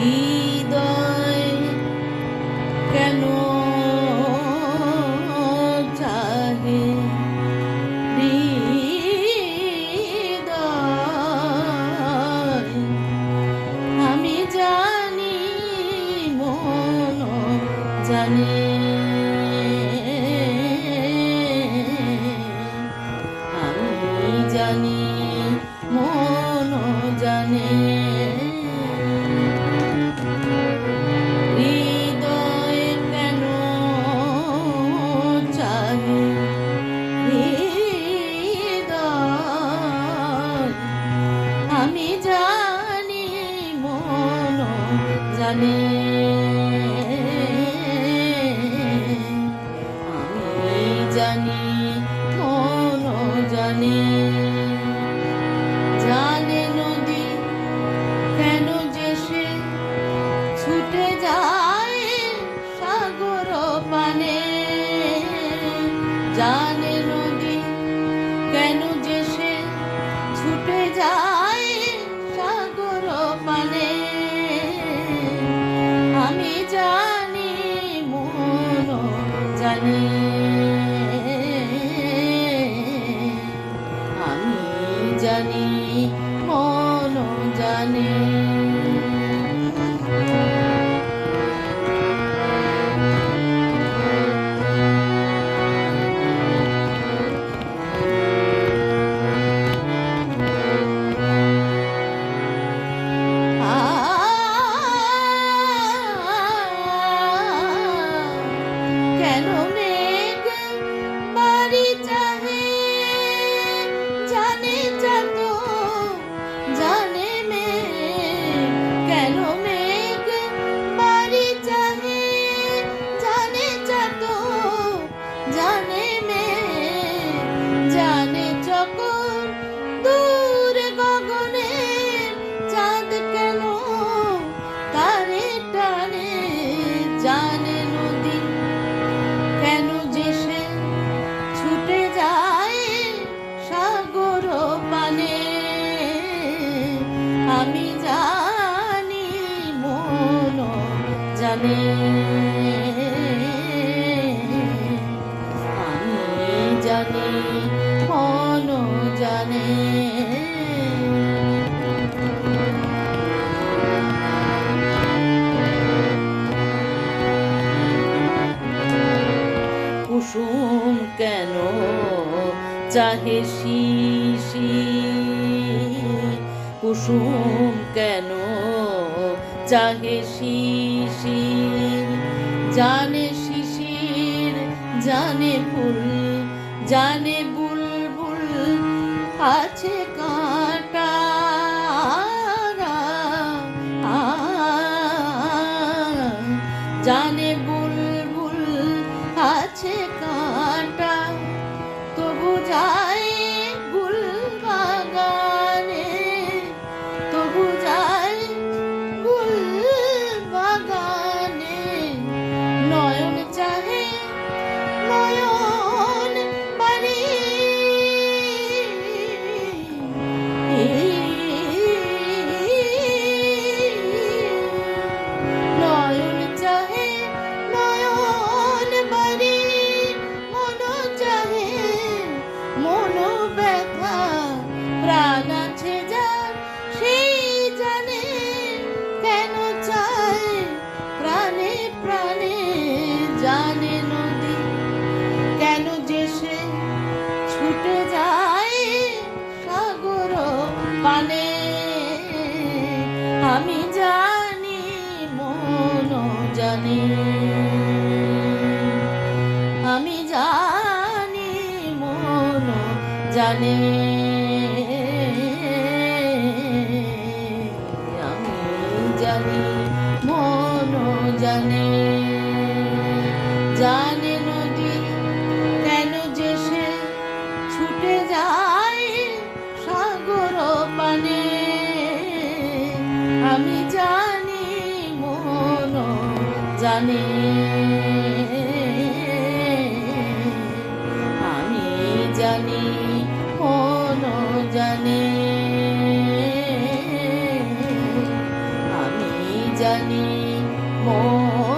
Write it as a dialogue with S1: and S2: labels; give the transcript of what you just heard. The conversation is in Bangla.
S1: হৃদয় কেন চাহে হৃদয় আমি জানি মন জানে আমি জানি মন জানে হৃদয় কেন চাহে হৃদয় আমি জানি মন জানে আমি জানি মন জানে জানে নদী কেন যে সে ছুটে যায় সাগর পানে জানে নদী কেন যে সে ছুটে যায় সাগর পানে আমি জানি মন জানে আমি জানি মন জানে কেন মেঘ বাড়ি চাহে জানে যত জানে মেঘ কেন মেঘ বাড়ি চাহে জানে যত জানে মেঘ জানে যখন দূরে গগনে চাঁদ কেন তারে টানে জানে নদী কেন যে সে ছুটে যায় সাগর পানে আমি জানি মন জানে আমি জানি মন জানে কুসুম কেন চাহে শিশির কুসুম কেন চাহে শিশির জানে শিশির জানে ফুল জানে বুলবুল আছে কাঁটা জানে বুলবুল আছে কাঁটা তবু যায় গুল বাগানে তবু যায় গুল বাগানে নয়ন চাহে নয়ন বাড়ি নয়ন চাহে নয়ন বাড়ি মন চাহে মন ব্যথা প্রাণ আছে যার সেই জানে কেন চায় প্রাণে প্রাণে জানে নদী কেন যে সে ছুটে যায় সাগর পানে আমি জানি মন জানে আমি জানি মন জানে আমি জানি মন জানে জানে নদী কেন যে সে ছুটে যায় সাগর পানে আমি জানি মন জানে আমি জানি মন জানে আমি জানি মন